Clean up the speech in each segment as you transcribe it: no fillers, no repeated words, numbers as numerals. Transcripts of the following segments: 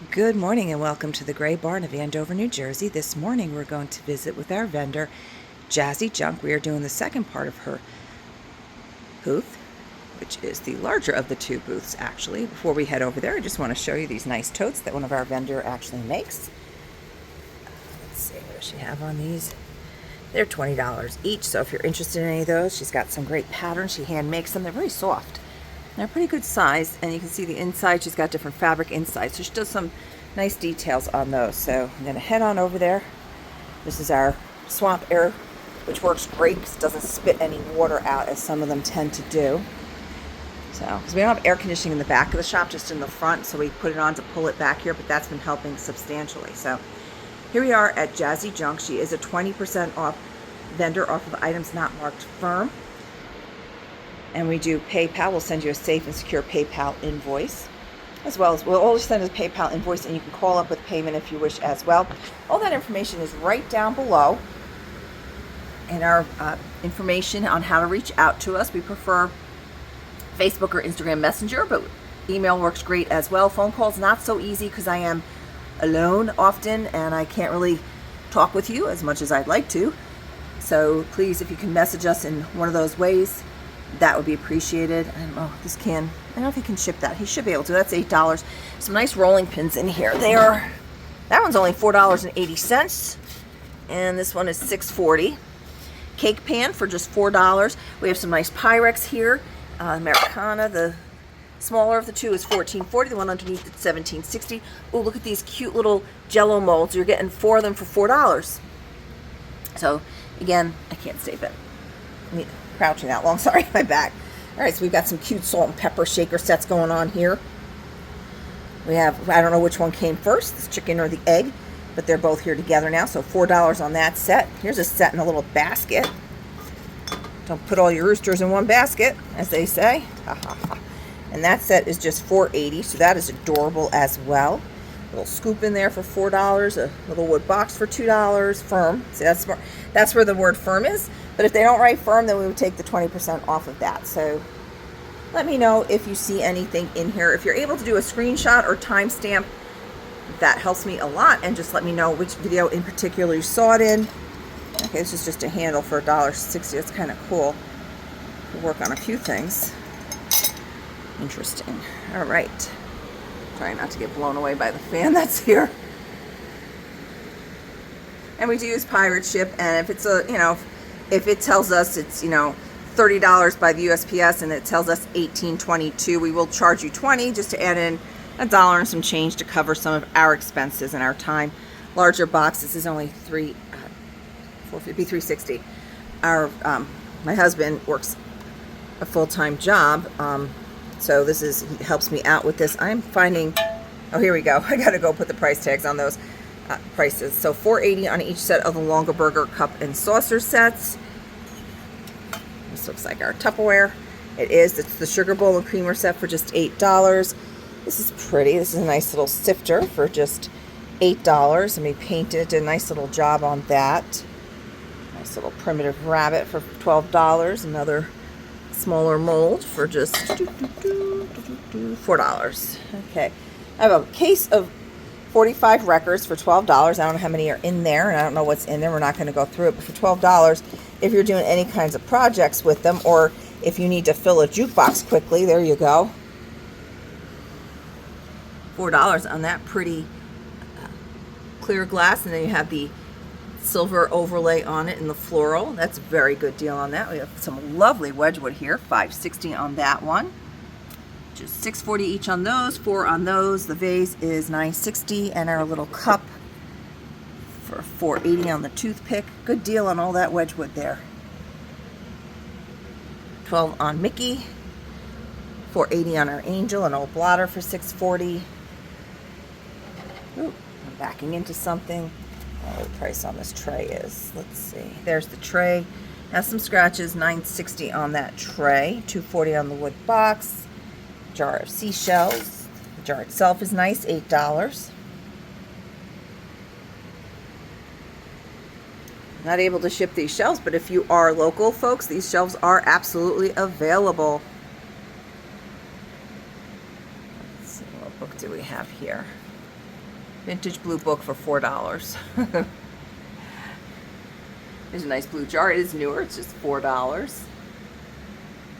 Good morning and welcome to the Gray Barn of Andover, New Jersey. This morning we're going to visit with our vendor, Jazzy Junque. We are doing the second part of her booth, which is the larger of the two booths actually. Before we head over there, I just want to show you these nice totes that one of our vendor actually makes. Let's see, what does she have on these? They're $20 each, so if you're interested in any of those, she's got some great patterns. She hand makes them. They're very soft. They're pretty good size, and you can see the inside. She's got different fabric inside, so she does some nice details on those. So I'm going to head on over there. This is our swamp air, which works great because it doesn't spit any water out as some of them tend to do. So, because we don't have air conditioning in the back of the shop, just in the front, so we put it on to pull it back here, but that's been helping substantially. So here we are at Jazzy Junque. She is a 20% off vendor off of items not marked firm. And we do PayPal. We'll send you a safe and secure PayPal invoice, as well as we'll always send a PayPal invoice, and you can call up with payment if you wish as well. All that information is right down below in our information on how to reach out to us. We prefer Facebook or Instagram Messenger, but email works great as well. Phone calls not so easy because I am alone often and I can't really talk with you as much as I'd like to. So please, if you can message us in one of those ways, that would be appreciated. And this can, I don't know if he can ship that. He should be able to. That's $8. Some nice rolling pins in here. That one's only $4.80, and this one is $6.40. Cake pan for just $4. We have some nice Pyrex here. Americana, the smaller of the two, is $14.40. The one underneath is $17.60. Oh, look at these cute little Jello molds. You're getting 4 of them for $4. So again, I can't save it. Crouching that long, sorry, my back. All right, so we've got some cute salt and pepper shaker sets going on here. We have, I don't know which one came first, this chicken or the egg, but they're both here together now, so $4 on that set. Here's a set in a little basket. Don't put all your roosters in one basket, as they say. And that set is just $4.80, so that is adorable as well. A little scoop in there for $4, a little wood box for $2, firm. See, that's smart. That's where the word firm is. But if they don't write firm, then we would take the 20% off of that. So let me know if you see anything in here. If you're able to do a screenshot or timestamp, that helps me a lot. And just let me know which video in particular you saw it in. Okay, this is just a handle for $1.60. That's kind of cool. We'll work on a few things. Interesting. All right. Trying not to get blown away by the fan that's here. And we do use pirate ship, and if it's a, if it tells us it's, $30 by the USPS and it tells us $18.22, we will charge you $20 just to add in $1 and some change to cover some of our expenses and our time. Larger box, this is only $360. My husband works a full-time job, so he helps me out with this. I'm finding, oh, here we go. I gotta go put the price tags on those prices. So $4.80 on each set of the longer burger cup and saucer sets. This looks like our Tupperware. It's the sugar bowl and creamer set for just $8. This is pretty. This is a nice little sifter for just $8. And we painted, did a nice little job on that. Nice little primitive rabbit for $12. Another smaller mold for just $4. Okay. I have a case of 45 records for $12. I don't know how many are in there, and I don't know what's in there. We're not going to go through it, but for $12, if you're doing any kinds of projects with them, or if you need to fill a jukebox quickly, there you go. $4 on that pretty clear glass, and then you have the silver overlay on it in the floral. That's a very good deal on that. We have some lovely Wedgwood here, $5.60 on that one. Just $6.40 each on those, 4 on those. The vase is $9.60, and our little cup for $4.80 on the toothpick. Good deal on all that Wedgwood there. $12 on Mickey, $4.80 on our angel, an old blotter for $6.40. Ooh, I'm backing into something. What the price on this tray is. Let's see. There's the tray. Has some scratches. $9.60 on that tray. $2.40 on the wood box. Jar of seashells. The jar itself is nice. $8. Not able to ship these shelves, but if you are local, folks, these shelves are absolutely available. Let's see, what book do we have here? Vintage blue book for $4. There's a nice blue jar. It is newer. It's just $4.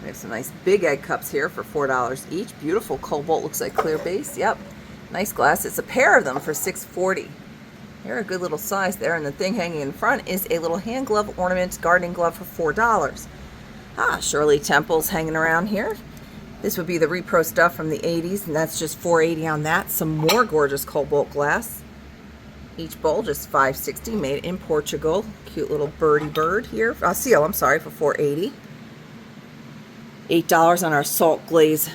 We have some nice big egg cups here for $4 each. Beautiful cobalt. Looks like clear base. Yep. Nice glass. It's a pair of them for $6.40. They're a good little size there. And the thing hanging in front is a little hand glove ornament gardening glove for $4. Shirley Temple's hanging around here. This would be the repro stuff from the 80s, and that's just $4.80 on that. Some more gorgeous cobalt glass. Each bowl just $5.60, made in Portugal. Cute little birdie bird here. Seal, I'm sorry, for $4.80. $8 on our salt glaze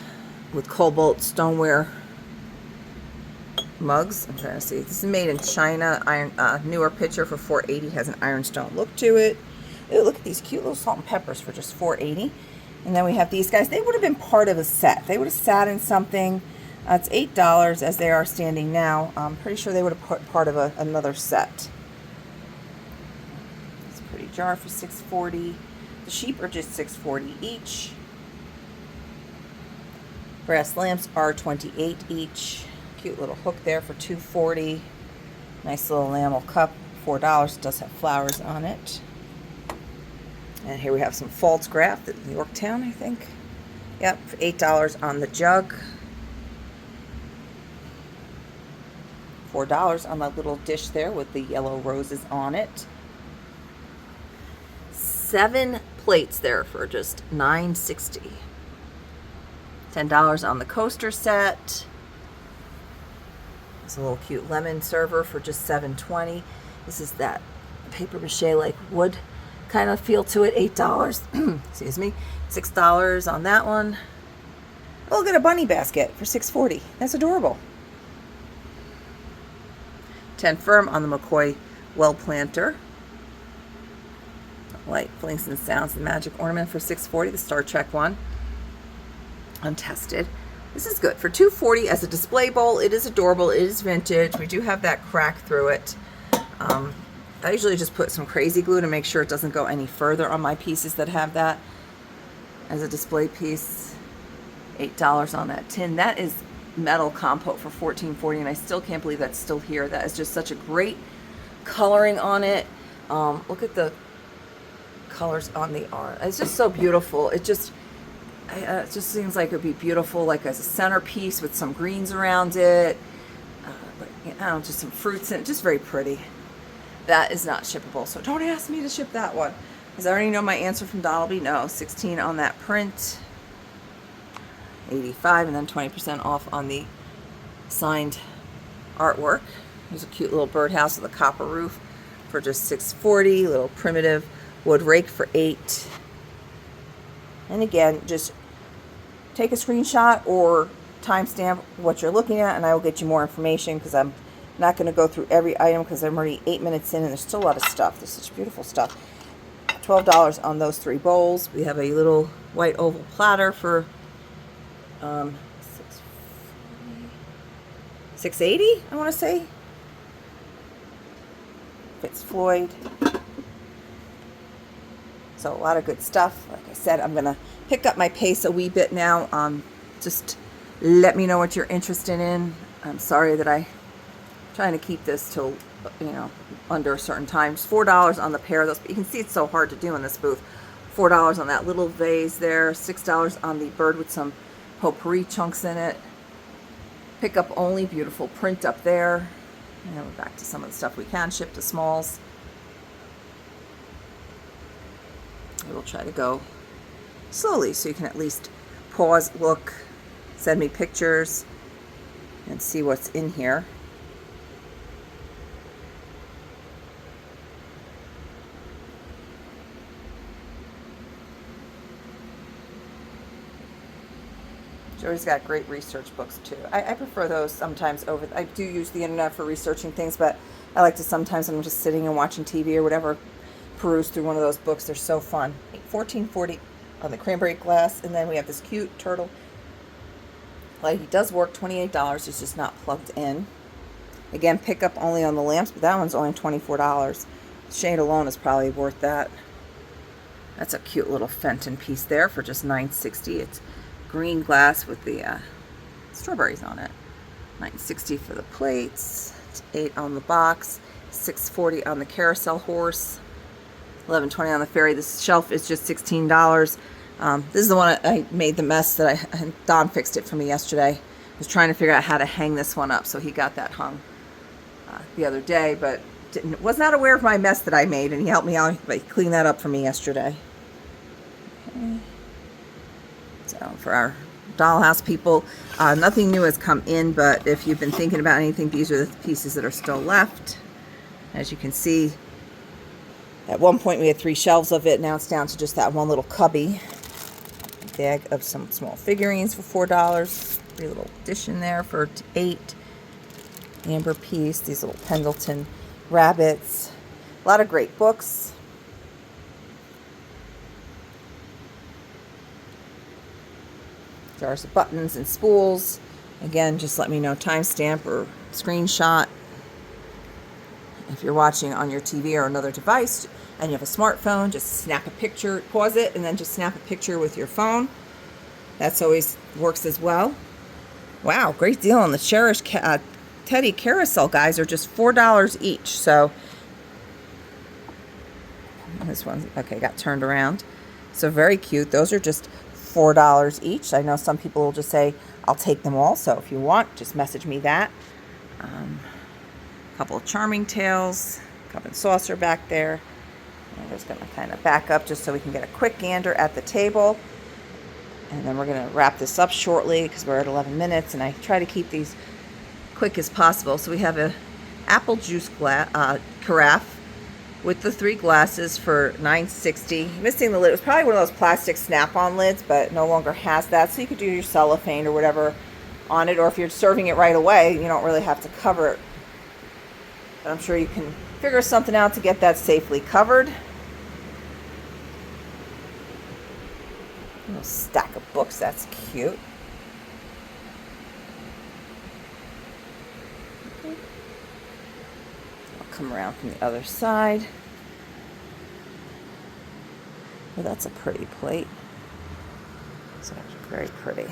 with cobalt stoneware mugs. I'm trying to see. This is made in China. Iron, newer picture for $4.80. Has an ironstone look to it. Ooh, look at these cute little salt and peppers for just $4.80. And then we have these guys. They would have been part of a set. They would have sat in something. It's $8 as they are standing now. I'm pretty sure they would have put part of another set. It's a pretty jar for $6.40. The sheep are just $6.40 each. Brass lamps are $28 each. Cute little hook there for $2.40. Nice little enamel cup, $4. It does have flowers on it. And here we have some false graft at Yorktown, I think. Yep, for $8 on the jug. $4 on that little dish there with the yellow roses on it. 7 plates there for just $9.60. $10 on the coaster set. It's a little cute lemon server for just $7.20. This is that paper mache like wood kind of feel to it. $8. Excuse me. $6 on that one. Oh, look at a bunny basket for $6.40. That's adorable. 10 firm on the McCoy well planter. Light blinks and sounds. The magic ornament for $6.40. The Star Trek one. Untested. This is good for $2.40 as a display bowl. It is adorable. It is vintage. We do have that crack through it. I usually just put some crazy glue to make sure it doesn't go any further on my pieces that have that as a display piece. $8 on that tin. That is metal compote for $14.40, and I still can't believe that's still here. That is just such a great coloring on it. Look at the colors on the art. It's just so beautiful. It just seems like it would be beautiful, like as a centerpiece with some greens around it. I don't know, just some fruits in it. Just very pretty. That is not shippable, so don't ask me to ship that one, because I already know my answer from Donalby. No, 16 on that print, 85, and then 20% off on the signed artwork. There's a cute little birdhouse with a copper roof for just $6.40. Little primitive wood rake for $8. And again, just take a screenshot or timestamp what you're looking at, and I will get you more information, because I'm not going to go through every item because I'm already 8 minutes in and there's still a lot of stuff. There's such beautiful stuff. $12 on those 3 bowls. We have a little white oval platter for $6.80, I want to say. Fitzfloyd. So a lot of good stuff. Like I said, I'm going to pick up my pace a wee bit now. Just let me know what you're interested in. I'm sorry that I'm trying to keep this till, under a certain time. Just $4 on the pair of those. But you can see it's so hard to do in this booth. $4 on that little vase there. $6 on the bird with some potpourri chunks in it. Pick up only. Beautiful print up there. And then we're back to some of the stuff we can ship to smalls. We'll try to go slowly so you can at least pause, look, send me pictures, and see what's in here. Joey's got great research books too. I prefer those sometimes over. I do use the internet for researching things, but I like to sometimes when I'm just sitting and watching TV or whatever, peruse through one of those books. They're so fun. $14.40 on the cranberry glass, and then we have this cute turtle. Like, he does work. $28. It's just not plugged in. Again, pick up only on the lamps, but that one's only $24. Shade alone is probably worth that. That's a cute little Fenton piece there for just $9.60. It's green glass with the strawberries on it. $9.60 for the plates. $8 on the box, $6.40 on the carousel horse, $11.20 on the fairy. This shelf is just $16. This is the one I made the mess that Don fixed it for me yesterday. I was trying to figure out how to hang this one up, so he got that hung the other day, but was not aware of my mess that I made, and he helped me out by cleaning that up for me yesterday. Okay. So for our dollhouse people, nothing new has come in, but if you've been thinking about anything, these are the pieces that are still left. As you can see, at one point we had 3 shelves of it. Now it's down to just that one little cubby. Bag of some small figurines for $4. 3 little dish in there for $8. Amber piece. These little Pendleton rabbits. A lot of great books. Jars of buttons and spools. Again, just let me know timestamp or screenshot. If you're watching on your TV or another device and you have a smartphone, just snap a picture, pause it, and then just snap a picture with your phone. That's always works as well. Wow, great deal on the Cherish Teddy Carousel, guys. Are just $4 each. So this one, okay, got turned around. So very cute. Those are just $4 each. I know some people will just say, I'll take them all. So if you want, just message me that. A couple of Charming Tales, cup and saucer back there. I'm just going to kind of back up just so we can get a quick gander at the table. And then we're going to wrap this up shortly because we're at 11 minutes, and I try to keep these quick as possible. So we have a apple juice carafe with the 3 glasses for $9.60. Missing the lid. It was probably one of those plastic snap-on lids, but no longer has that. So you could do your cellophane or whatever on it, or if you're serving it right away, you don't really have to cover it. But I'm sure you can figure something out to get that safely covered. A little stack of books. That's cute. I'll come around from the other side. Oh, that's a pretty plate. It's actually very pretty.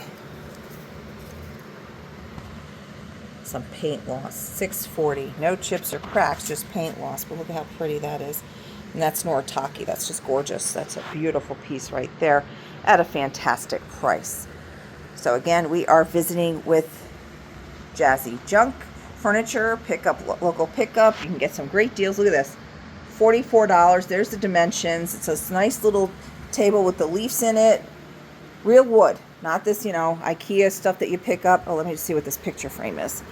Some paint loss, $6.40. No chips or cracks, just paint loss. But look at how pretty that is. And that's Noritake. That's just gorgeous. That's a beautiful piece right there at a fantastic price. So again, we are visiting with Jazzy Junque Furniture, local pickup. You can get some great deals. Look at this, $44. There's the dimensions. It's a nice little table with the leaves in it. Real wood, not this, IKEA stuff that you pick up. Oh, let me just see what this picture frame is.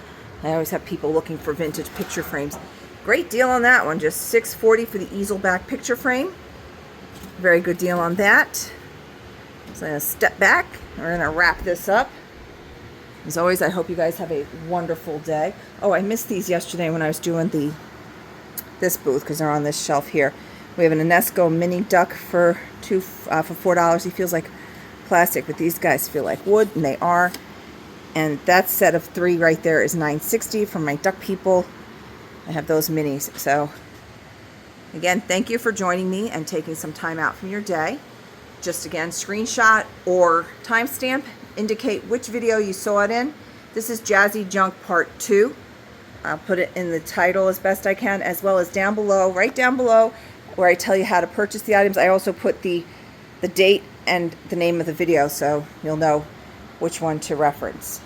I always have people looking for vintage picture frames. Great deal on that one, just $6.40 for the easel back picture frame. Very good deal on that. So I'm going to step back. We're going to wrap this up. As always, I hope you guys have a wonderful day. Oh, I missed these yesterday when I was doing this booth because they're on this shelf here. We have an Enesco mini duck for $4. He feels like plastic, but these guys feel like wood, and they are. And that set of 3 right there is $9.60 from my duck people. I have those minis. So again, thank you for joining me and taking some time out from your day. Just again, screenshot or timestamp, indicate which video you saw it in. This is Jazzy Junque Part 2. I'll put it in the title as best I can, as well as down below, right down below, where I tell you how to purchase the items. I also put the date and the name of the video, so you'll know which one to reference.